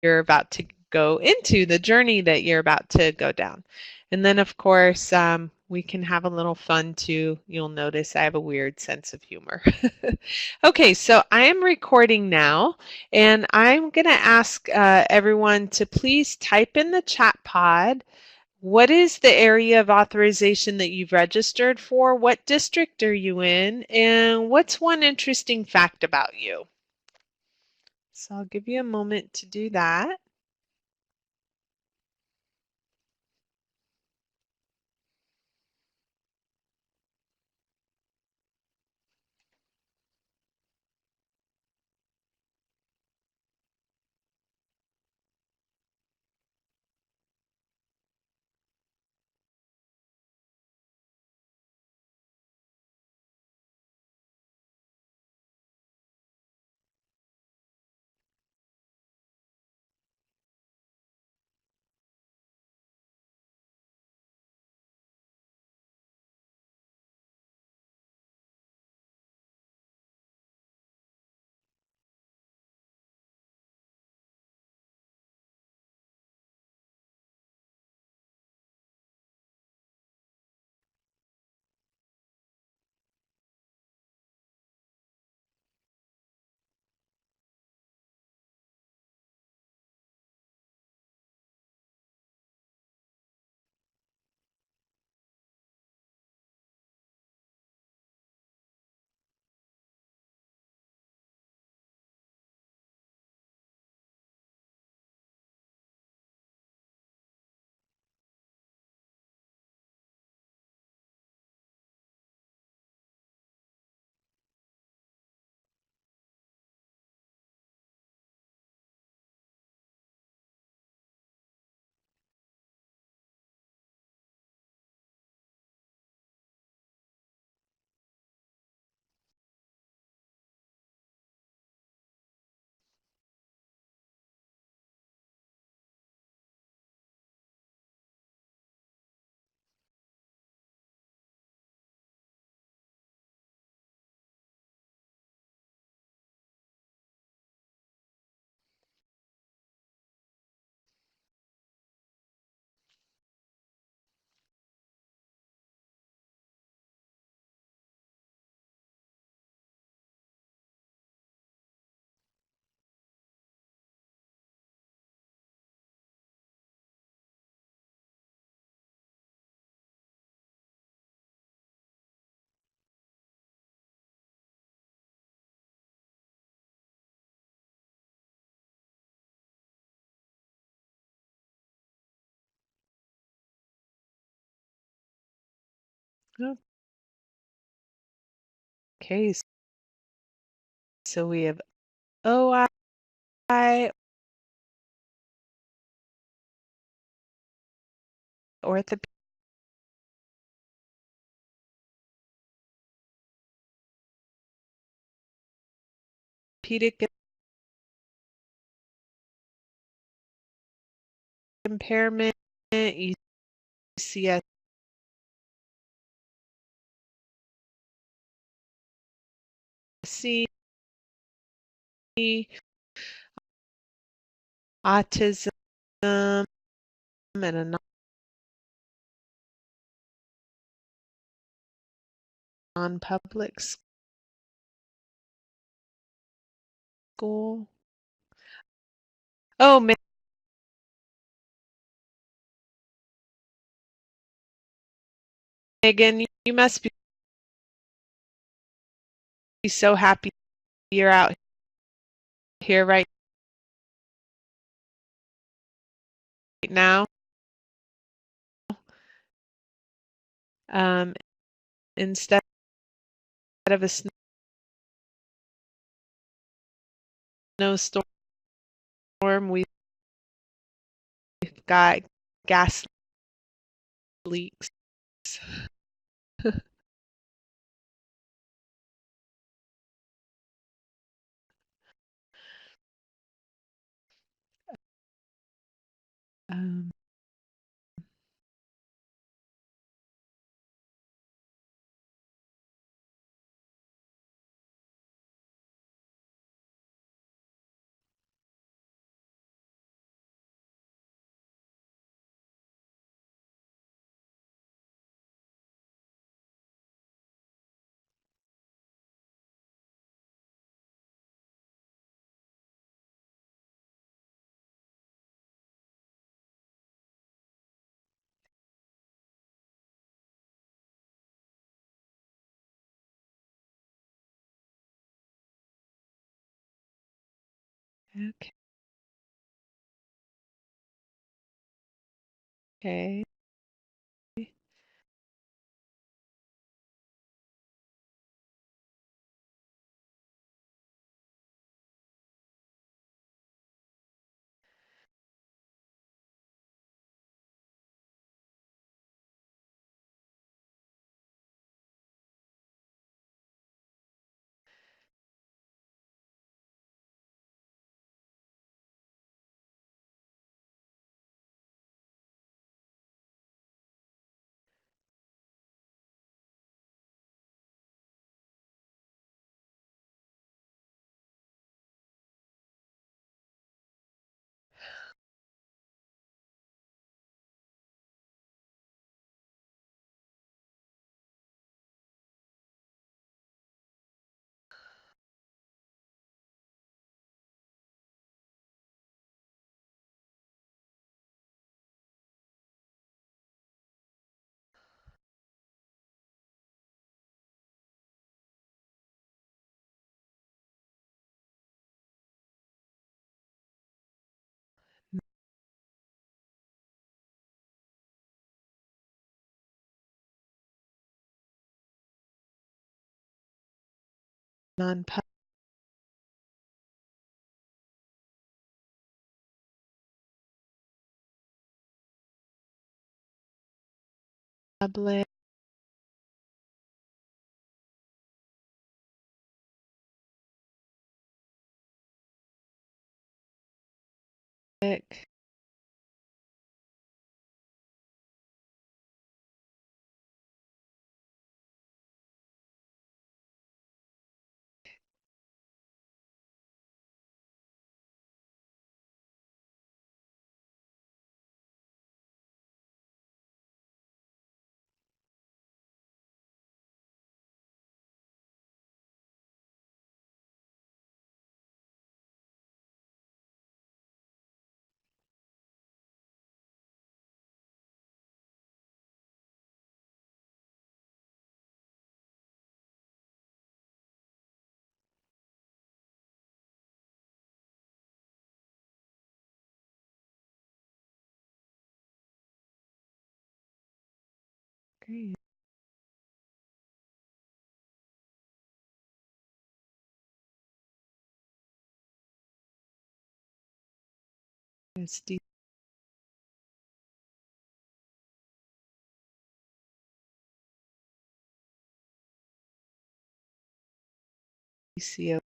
you're about to go into, the journey that you're about to go down. And then, of course, we can have a little fun too. You'll notice I have a weird sense of humor. Okay, so I am recording now, and I'm going to ask everyone to please type in the chat pod. What is the area of authorization that you've registered for? What district are you in? And what's one interesting fact about you? So I'll give you a moment to do that. Okay, so we have OI, orthopedic impairment, UCSC, autism, and a non-public school. Oh, Megan, you must be so happy you're out here right now. Um, instead of a snowstorm, we've got gas leaks. Um, Okay. Okay. Non-public. Great. Yes, DCOE.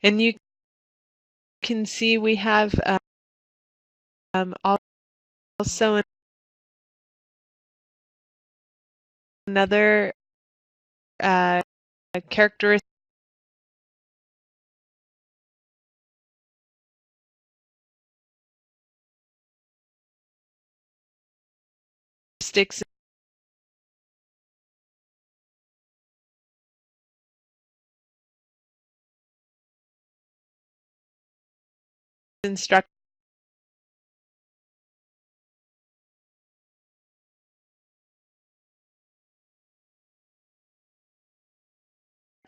And you can see we have also another characteristic sticks instruct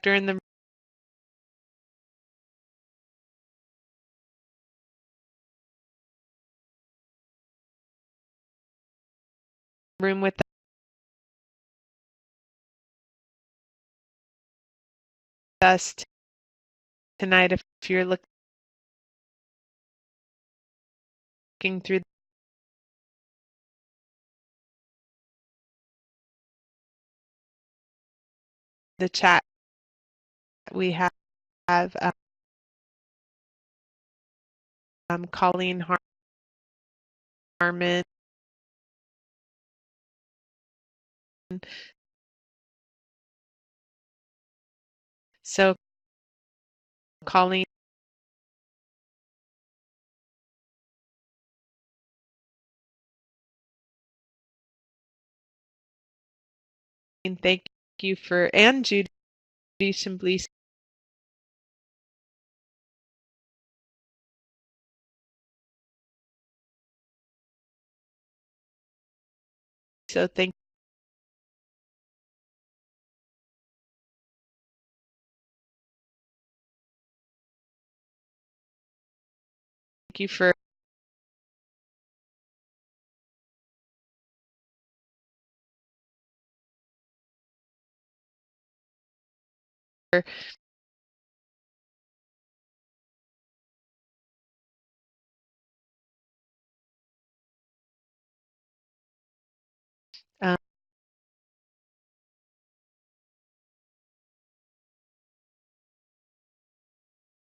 in the room with us tonight. If you're looking through the chat, we have Colleen Carmen. So Colleen, thank you for, and Judy Shimbley. So thank you for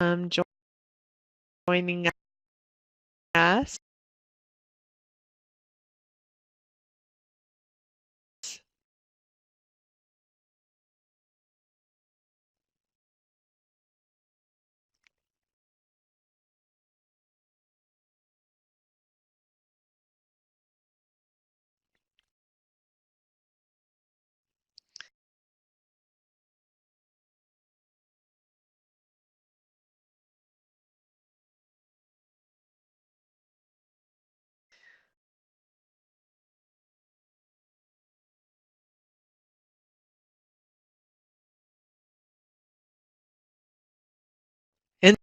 um, joining us. And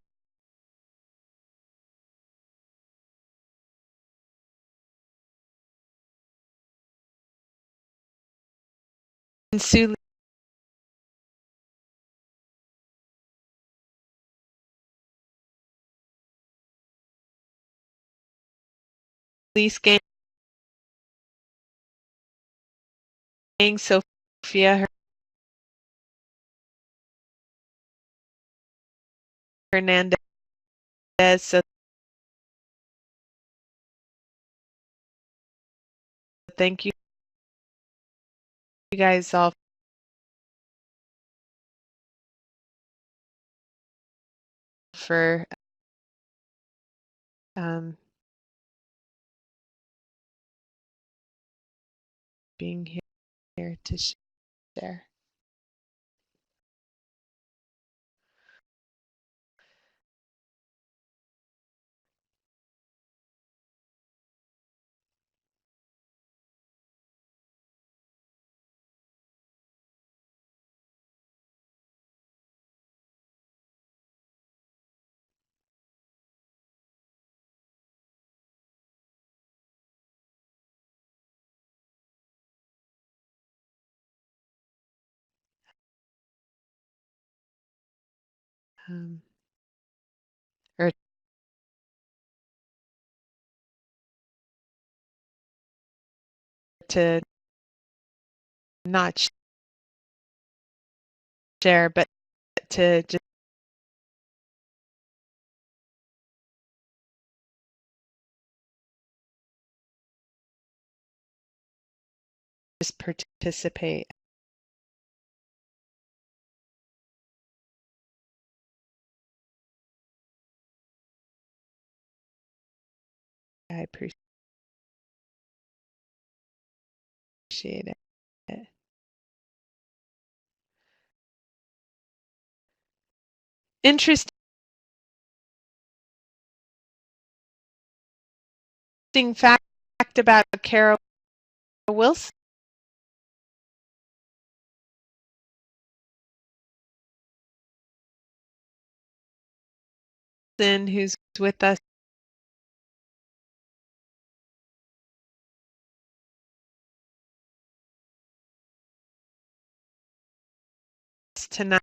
Sue Lee's gang, Sophia Hernandez. So thank you guys all for being here to share. Or to not share, but to just participate. I appreciate it. Interesting fact about Carol Wilson, who's with us tonight.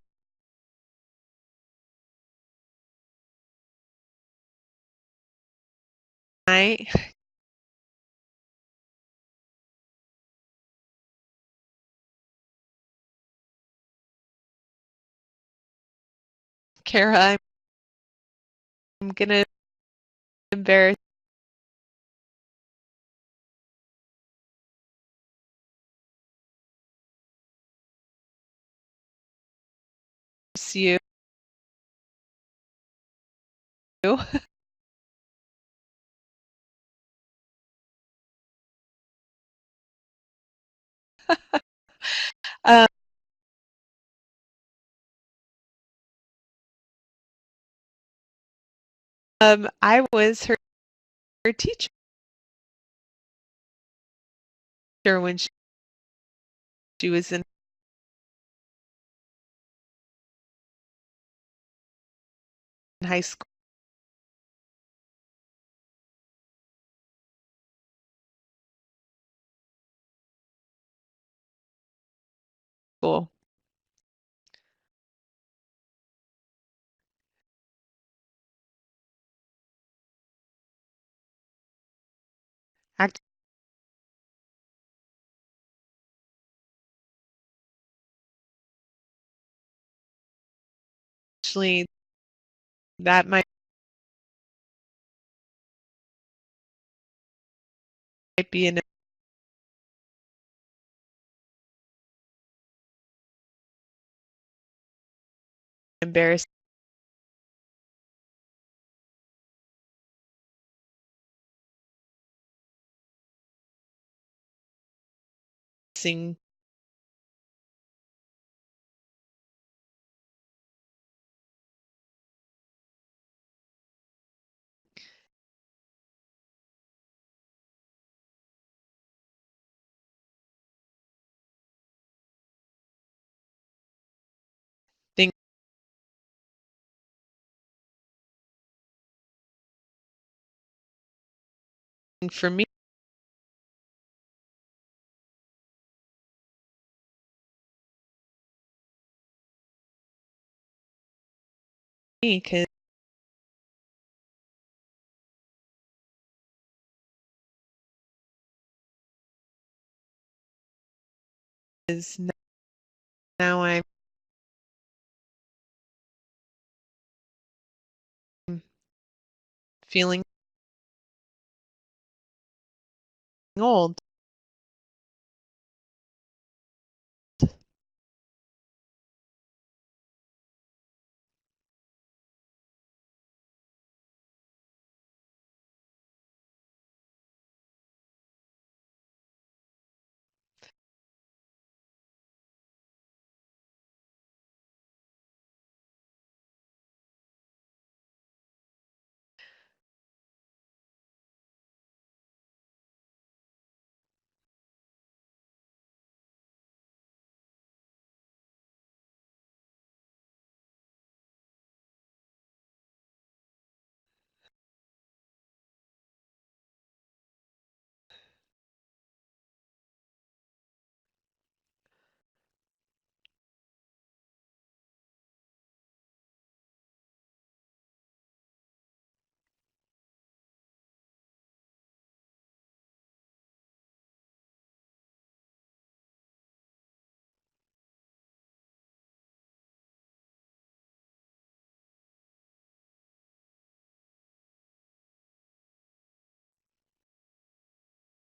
Kara, I'm gonna embarrass you. Um, I was her teacher when she was in high school. Actually, that might be an embarrassing. Thing for me because now I'm feeling old.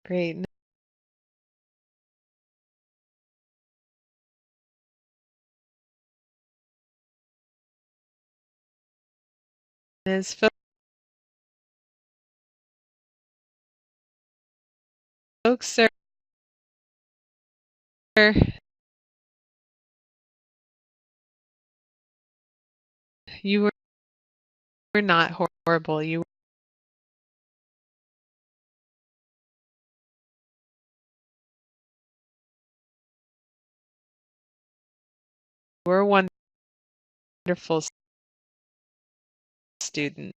Great. As folks are, you were not horrible. You were a wonderful student.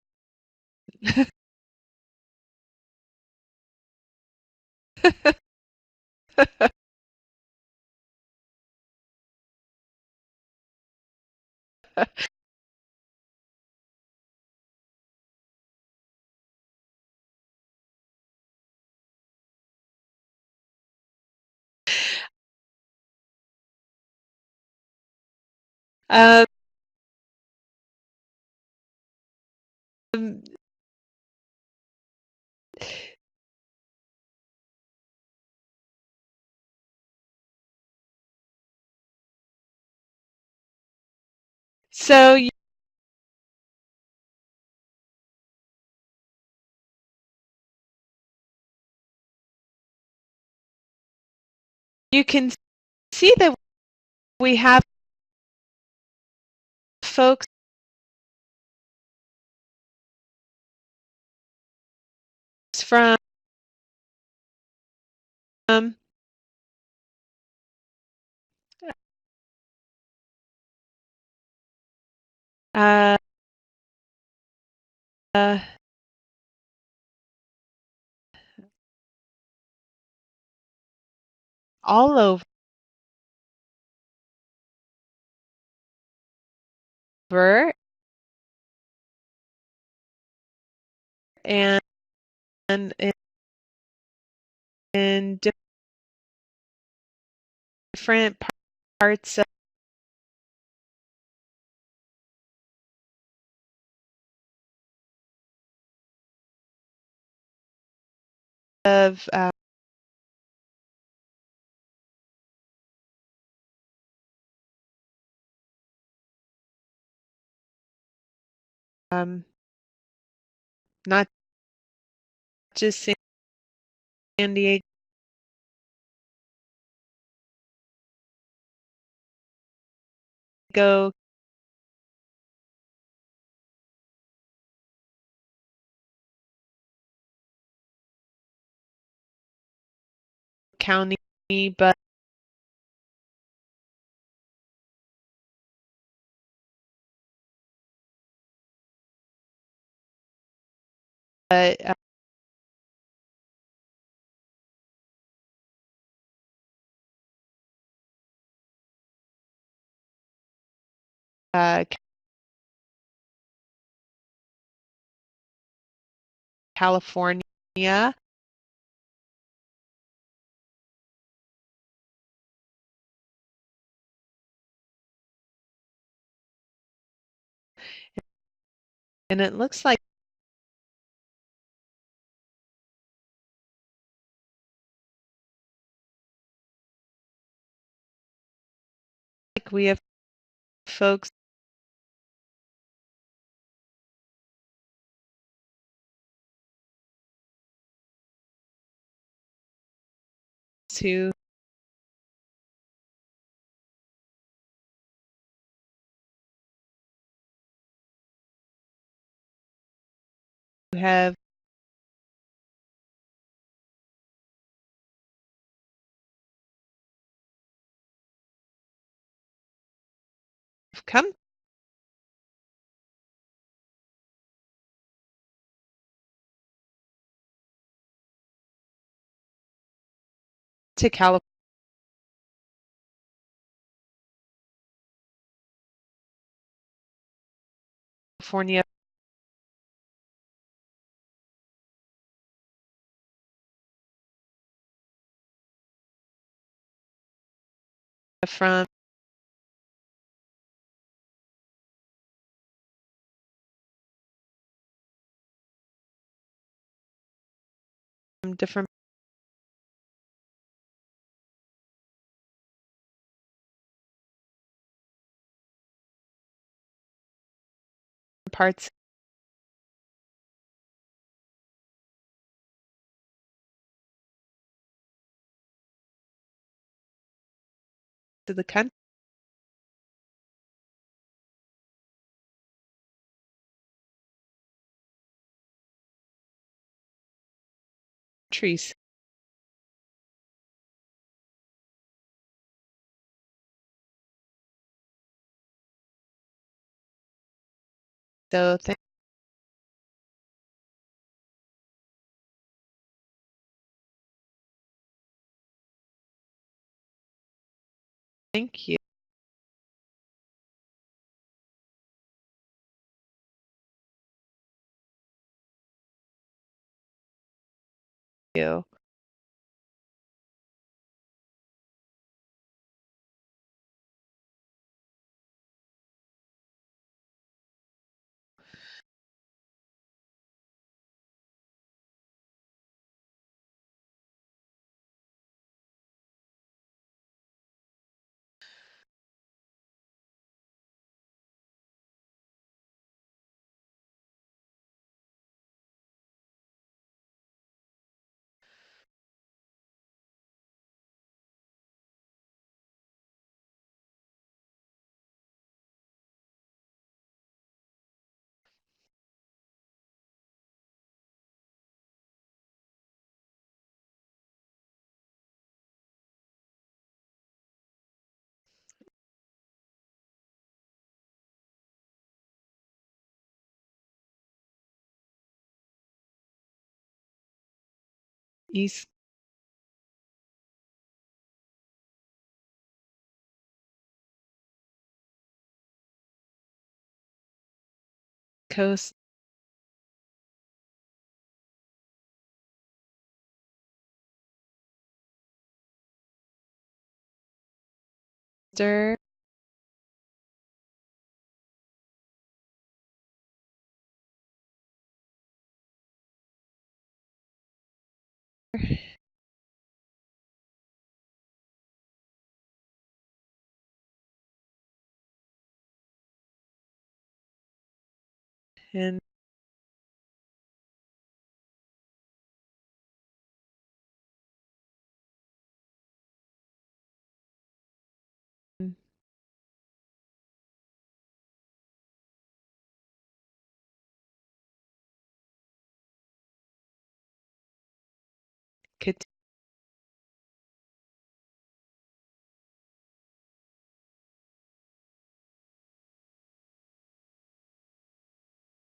Um, So you can see that we have folks from uh, uh, all over and in different parts of not just San Diego, County, but uh, uh, California, and it looks like we have folks who have come to California from different parts of the country. So thank you. East Coast. And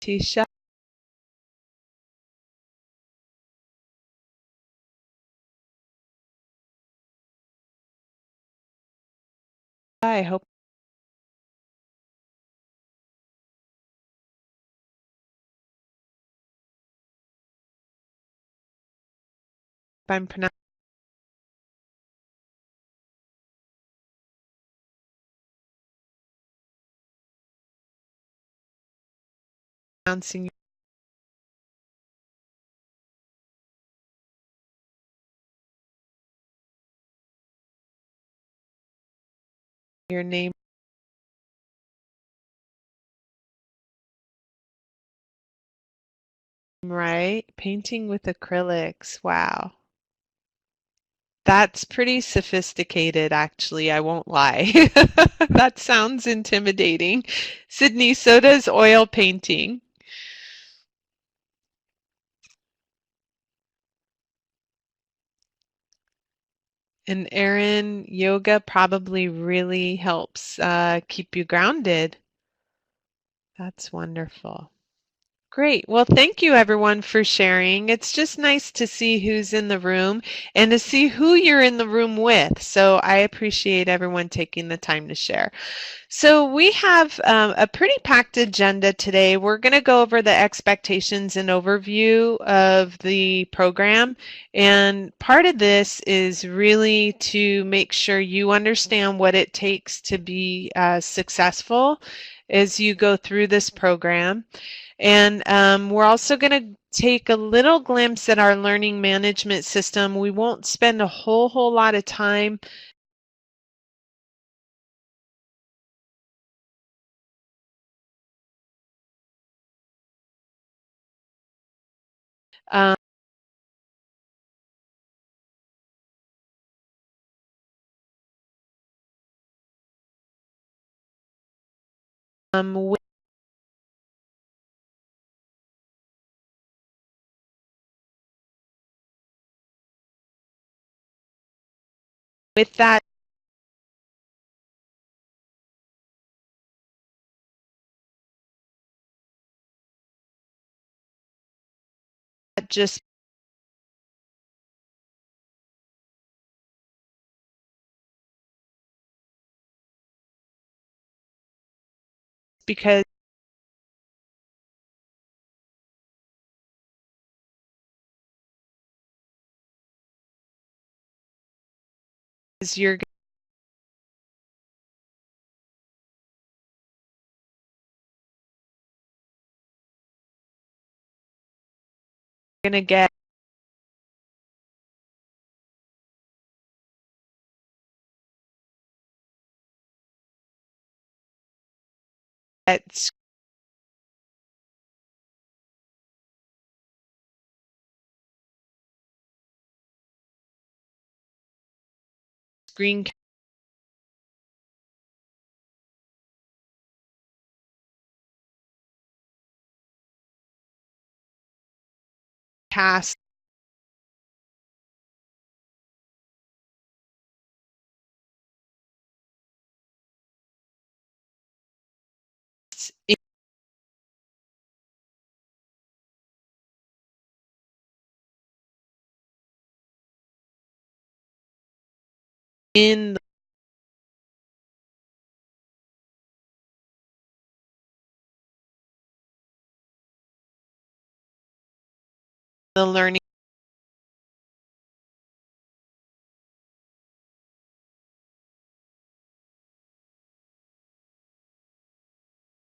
Katisha. I hope I'm pronouncing your name right. Painting with acrylics. Wow. That's pretty sophisticated, actually. I won't lie. That sounds intimidating. Sydney, so does oil painting. And Erin, yoga probably really helps keep you grounded. That's wonderful. Great. Well, thank you everyone for sharing. It's just nice to see who's in the room and to see who you're in the room with. So I appreciate everyone taking the time to share. So we have a pretty packed agenda today. We're going to go over the expectations and overview of the program. And part of this is really to make sure you understand what it takes to be successful as you go through this program. And we're also going to take a little glimpse at our learning management system. We won't spend a whole lot of time um, with that just because you're going to get screen cast in the learning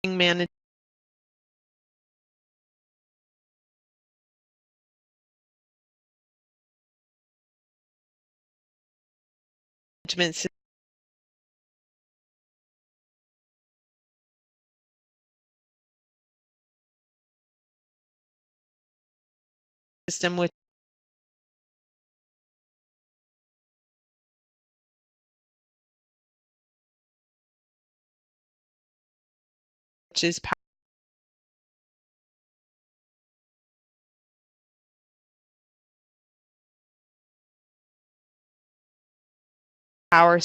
management system, which is Power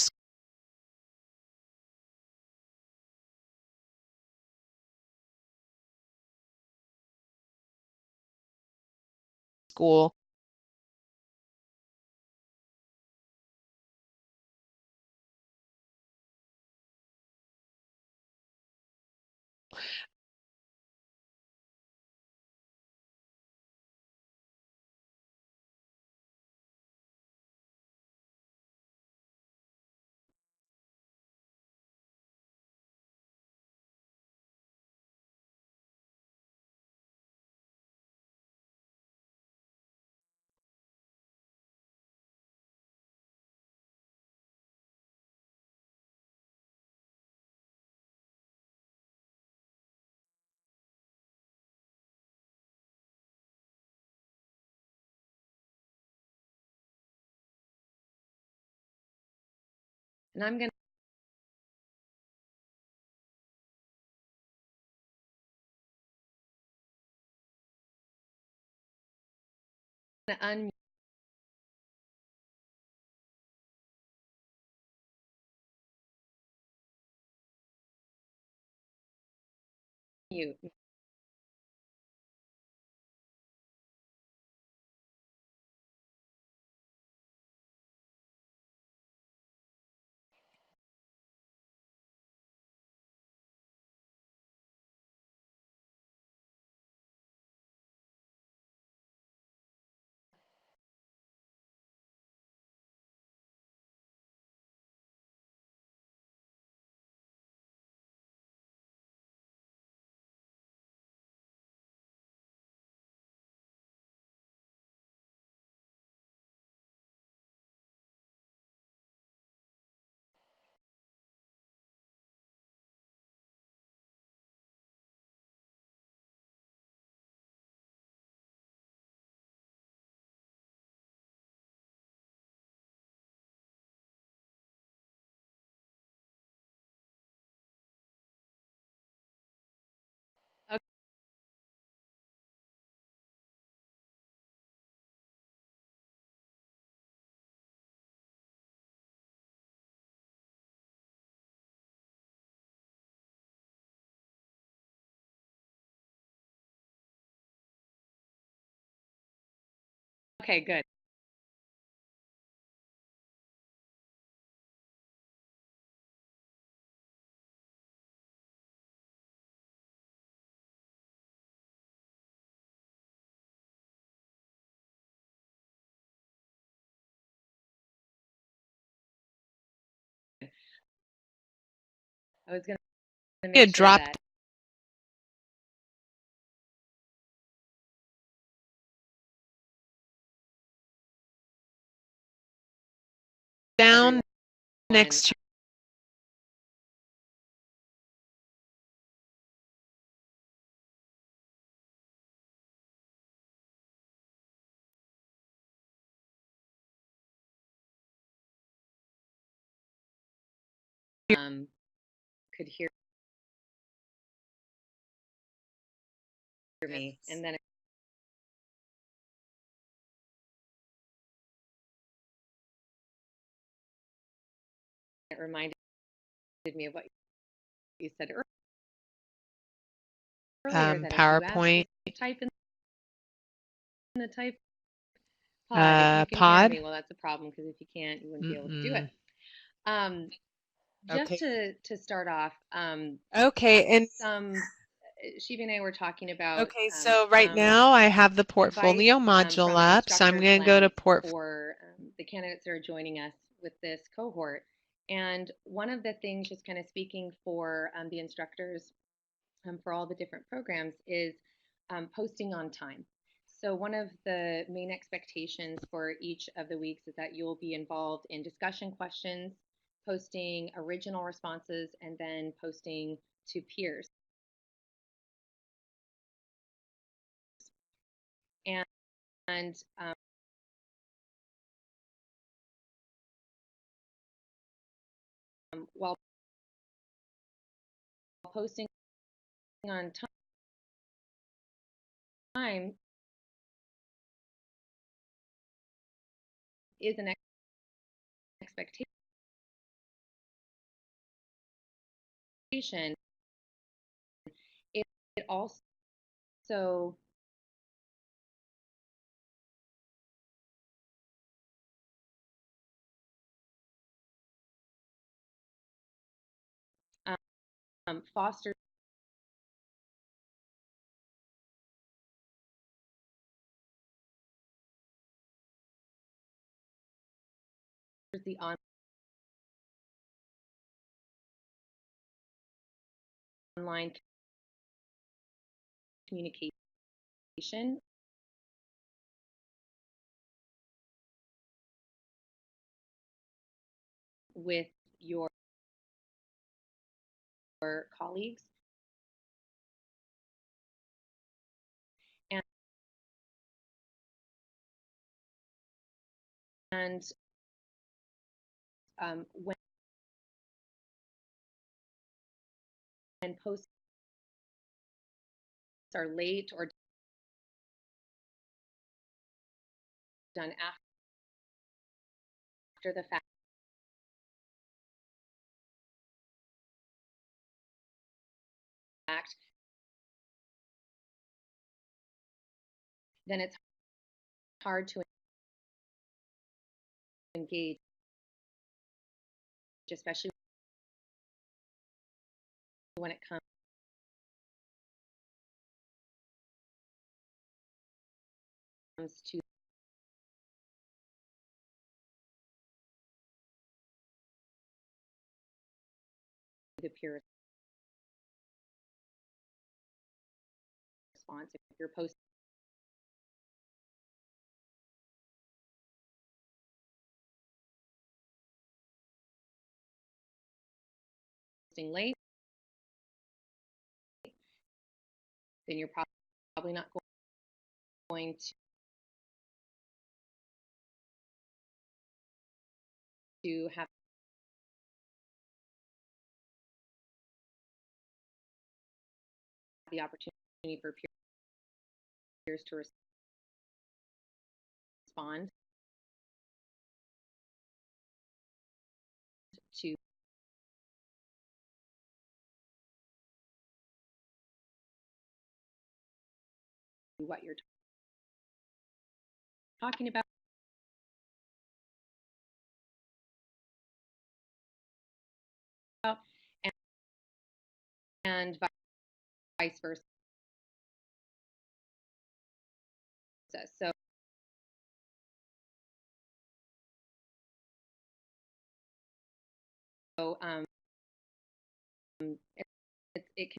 School. And I'm going to unmute. Okay, good. I was going to make sure drop that down everyone next to could hear me. And then it reminded me of what you said earlier, that if you ask PowerPoint to type in the type pod, if you can hear pod. me, well, that's a problem, because if you can't, you wouldn't be able to do it. Just Okay. to start off, Okay, and some Shiva and I were talking about okay, so right some now I have the advice portfolio module from an up, so I'm instructor's going to go to lens port. for the candidates that are joining us with this cohort. And one of the things, just kind of speaking for the instructors for all the different programs, is posting on time. So one of the main expectations for each of the weeks is that you'll be involved in discussion questions, posting original responses, and then posting to peers. And, and while posting on time is an expectation, it, it also fosters the online communication with your colleagues, and, and when posts are late or done after the fact, then it's hard to engage, especially when it comes to the peer response. If you're posting late, then you're probably not going to have the opportunity for peers to respond to what you're talking about, and, and vice versa. So it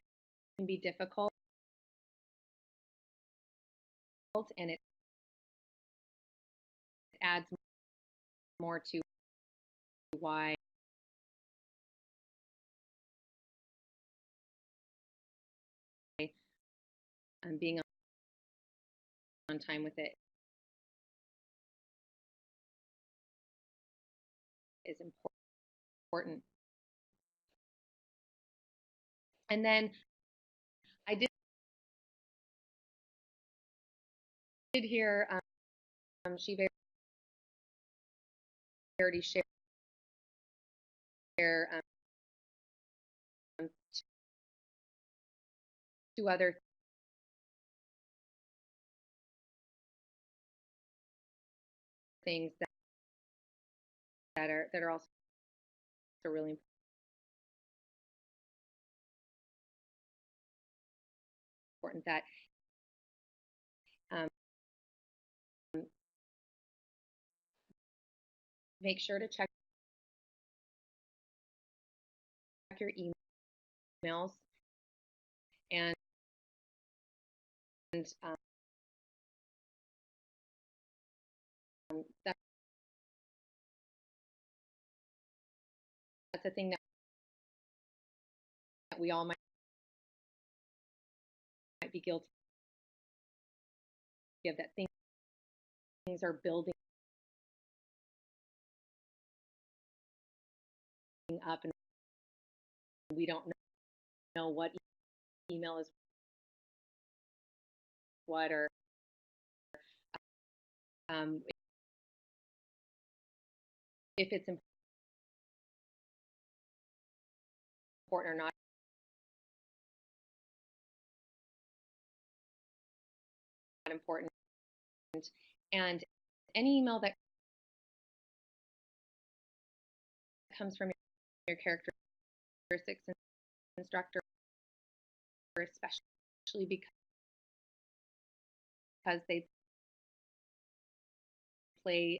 can be difficult, and it adds more to why being on time with it is important. And then I did hear she already share two other things that are also are really important that um, make sure to check your emails and um, that's a thing that we all might be guilty of, that things are building up and we don't know what email is what, or um, if it's important or not important. And any email that comes from your characteristics instructor, especially because they play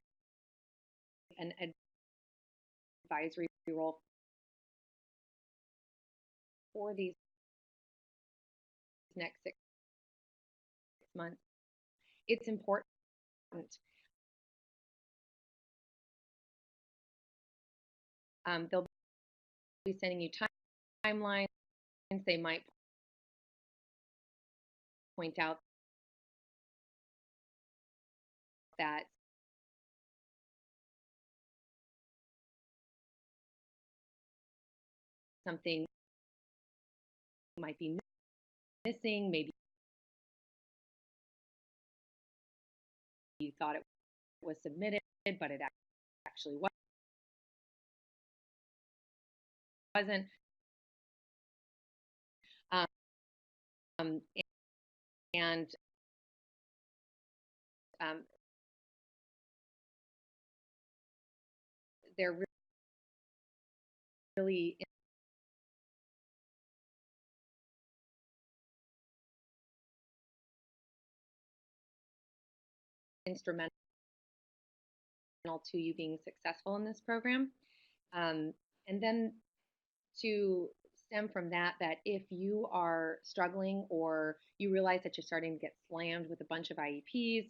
an advisory role for these next 6 months, it's important. They'll be sending you timelines. They might point out that something might be missing. Maybe you thought it was submitted, but it actually wasn't. Um, and um, they're really instrumental to you being successful in this program. And then to stem from that, that if you are struggling or you realize that you're starting to get slammed with a bunch of IEPs,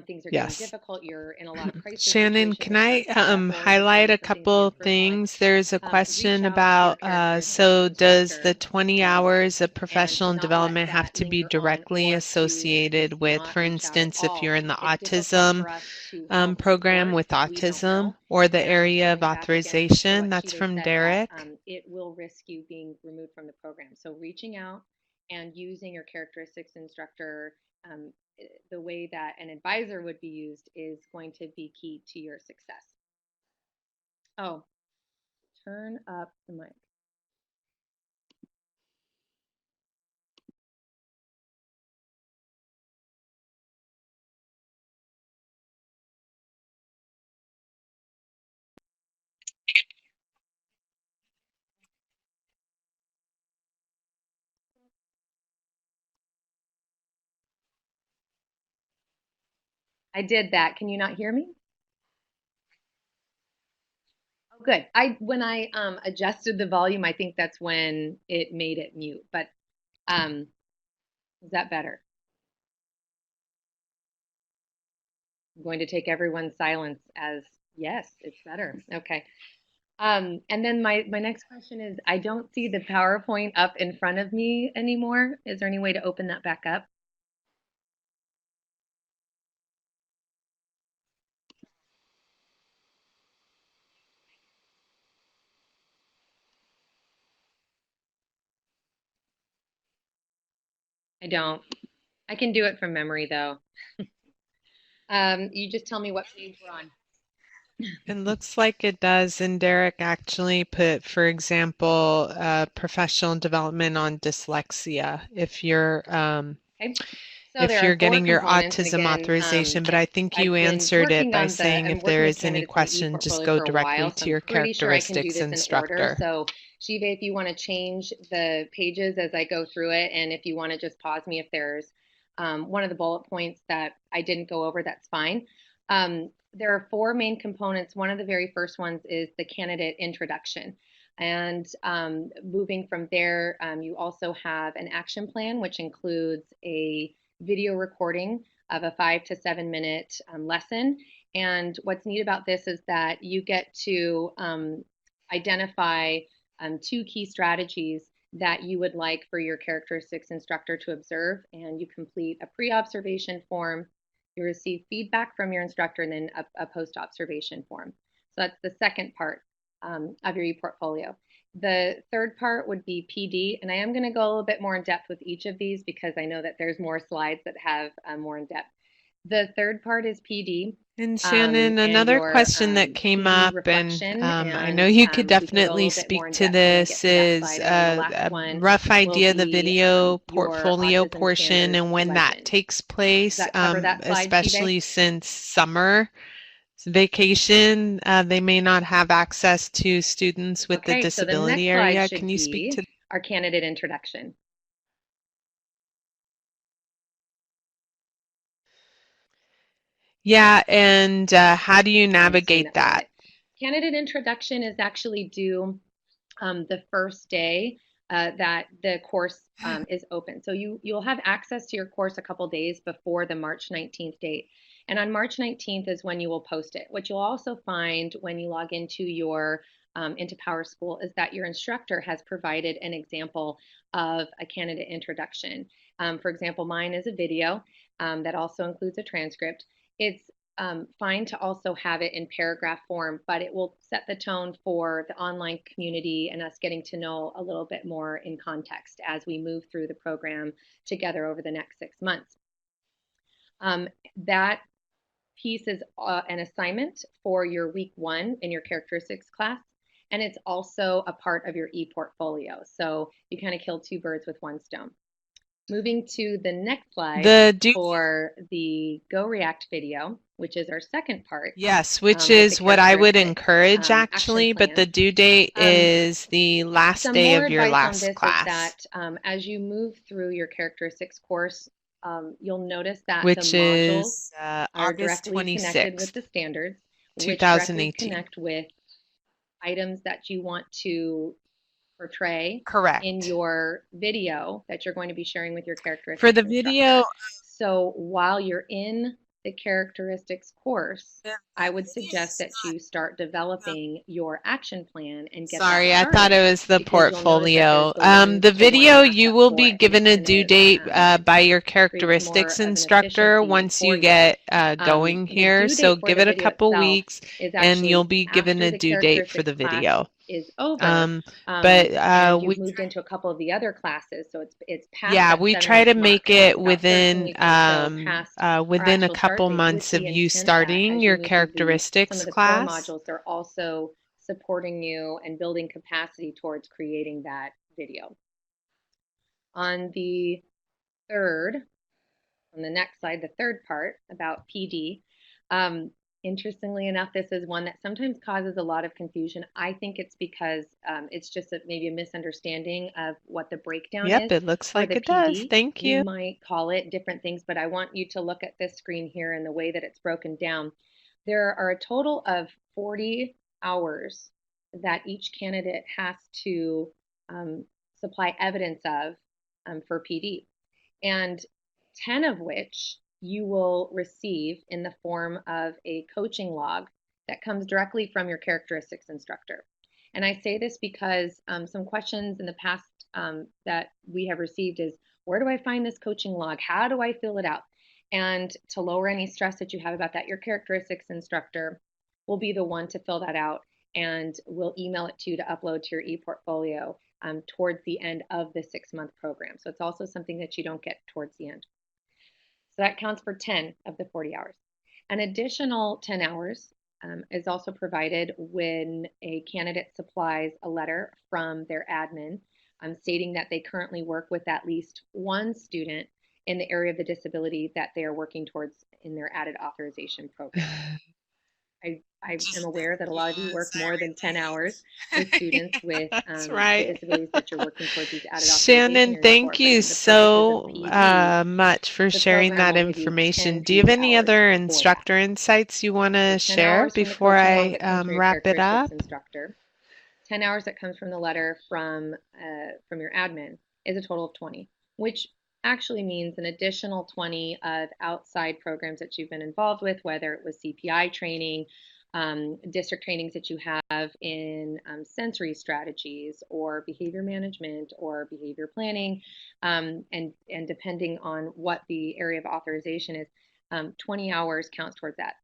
things are getting Yes. difficult, you're in a lot of crisis Shannon, situations, can you're I starting to feel that, or you're highlight starting a to put things on couple personally, things? There's a reach question out to your about, characteristics so does the instructor 20 hours of and professional not let development have that to be linger on, directly or to just associated with, not for reach out at instance, if all. you're in the It's difficult autism for us to help program support with what we don't autism know. or the And area of going back again to authorization? what That's Sheeta from said, that Derek. it will risk you being removed from the program. So reaching out and using your characteristics instructor um, the way that an advisor would be used is going to be key to your success. Oh, turn up the mic. I did that. Can you not hear me? Oh, good. When I adjusted the volume, I think that's when it made it mute. But um, is that better? I'm going to take everyone's silence as yes, it's better. Okay. And then my next question is, I don't see the PowerPoint up in front of me anymore. Is there any way to open that back up? I don't. I can do it from memory though. You just tell me what page we're on. It looks like it does, and Derek actually put, for example, professional development on dyslexia. If you're Okay. So if there you're are four getting your components, and autism again, authorization, but I think you I've been answered it working by on the saying if I'm there working with is any candidates in the question, just e-portfolio go for a directly while, so to I'm your pretty sure I can do characteristics this in order. instructor. So Shiva, if you want to change the pages as I go through it, and if you want to just pause me if there's one of the bullet points that I didn't go over, that's fine. There are four main components. One of the very first ones is the candidate introduction. And moving from there, you also have an action plan, which includes a video recording of a 5 to 7 minute lesson. And what's neat about this is that you get to identify two key strategies that you would like for your characteristics instructor to observe. And you complete a pre observation form, you receive feedback from your instructor, and then a post observation form. So that's the second part of your e-portfolio. The third part would be PD, and I am going to go a little bit more in depth with each of these because I know that there's more slides that have more in depth. The third part is PD, And Shannon, and another your question that came PD up, and reflection, I know and you could we can go a definitely little bit more speak in to depth when I get this, to that is slide. And then the last a one rough will idea of the be video your portfolio autism portion standards and when that legend. takes Does place, that cover that slide, Shiva? especially since summer vacation, they may not have access to students with the Okay, so the disability next slide area. Can should you speak be to? our candidate introduction. Yeah, and how do you Screen navigate that was that? it. Candidate introduction is actually due the first day that the course is open. So you'll have access to your course a couple days before the March 19th date. And on March 19th is when you will post it. What you'll also find when you log into your into PowerSchool is that your instructor has provided an example of a candidate introduction. For example, mine is a video that also includes a transcript. It's fine to also have it in paragraph form, but it will set the tone for the online community and us getting to know a little bit more in context as we move through the program together over the next 6 months. That piece is an assignment for your week one in your characteristics class, and it's also a part of your e-portfolio. So you kind of kill two birds with one stone. Moving to the next slide The due for the Go React video, which is our second part Yes, which of the is what I would characteristics encourage action actually, but the plan. due date Um, is the last some day more of your advice on last this is class, that as you move through your characteristics course, you'll notice that the which modules is are August directly connected with 26th, the standards, which directly 2018. connect with items that you want to portray in Correct. your video that you're going to be sharing with your For the characteristics video, instructor. So while you're in the characteristics course, I would suggest that you start developing your action plan and get that sorry, I thought started it was the because you'll notice that there's portfolio. the one The to one video, you mashup will for be it, and it given a kind due of date by your creates more characteristics of an instructor efficiency once for you you. get going The here. due So date for give the it a video couple itself weeks is and you'll actually be given after a the due date for characteristics the class video. is over, Um, but and we you've moved into a couple of the other classes. So it's past Yeah, that we try 7 month to mark. make So it's it about 13 weeks or so past our within a actual start couple date, with months of the you intent that starting as you your move through some characteristics of the core class. modules, they're also supporting you and building capacity towards creating that video. On the third, on the next slide, the third part about PD. Um, Interestingly enough, this is one that sometimes causes a lot of confusion. I think it's because it's just maybe a misunderstanding of what the breakdown Yep, is it looks for like the it does. PD. Thank We you. might call it different things, but I want you to look at this screen here and the way that it's broken down. There are a total of 40 hours that each candidate has to supply evidence of for PD. And 10 of which you will receive in the form of a coaching log that comes directly from your characteristics instructor. And I say this because some questions in the past that we have received is, where do I find this coaching log? How do I fill it out? And to lower any stress that you have about that, your characteristics instructor will be the one to fill that out, and we'll email it to you to upload to your e-portfolio towards the end of the 6 month program. So it's also something that you don't get towards the end. So that counts for 10 of the 40 hours. An additional 10 hours is also provided when a candidate supplies a letter from their admin stating that they currently work with at least one student in the area of the disability that they are working towards in their added authorization program. I am Just, aware that a lot of you yes, work more than 10 hours with students with that's the right. disabilities that you're working towards these added authorization Shannon, areas thank for. But you for the purposes of so PD, much for the sharing program that only needs 10 information. Do you have PD any hours other for that. instructor insights you want So to 10 share hours from the before coaching log I that comes from your wrap it characteristics up? instructor, 10 hours that comes from the letter from your admin is a total of 20, which actually means an additional 20 of outside programs that you've been involved with, whether it was CPI training, district trainings that you have in sensory strategies or behavior management or behavior planning, and depending on what the area of authorization is, 20 hours counts towards that.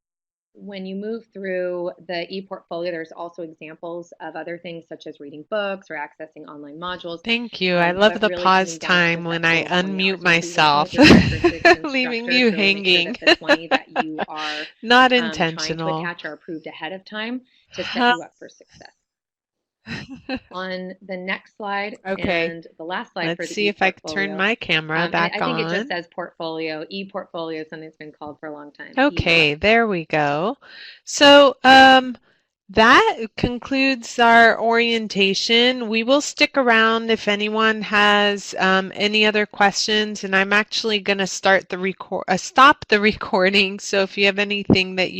When you move through the e-portfolio, there's also examples of other things such as reading books or accessing online modules, Thank you. I love but the really pause coming down to time just that when I total of 20 unmute hours. So if you're working with myself, your characteristics leaving instructors, you really make sure hanging. that the 20 that you are Not trying to intentional. attach are approved ahead of time to set you up for success. On the next slide Okay, and the last slide for let's the see if I can turn e-portfolio, my camera and back I think it just on. says portfolio. E-portfolio is something that's been called for a long time. Okay, E-book. there we go. So, that concludes our orientation. We will stick around if anyone has any other questions, and I'm actually going to start the stop the recording. So if you have anything that you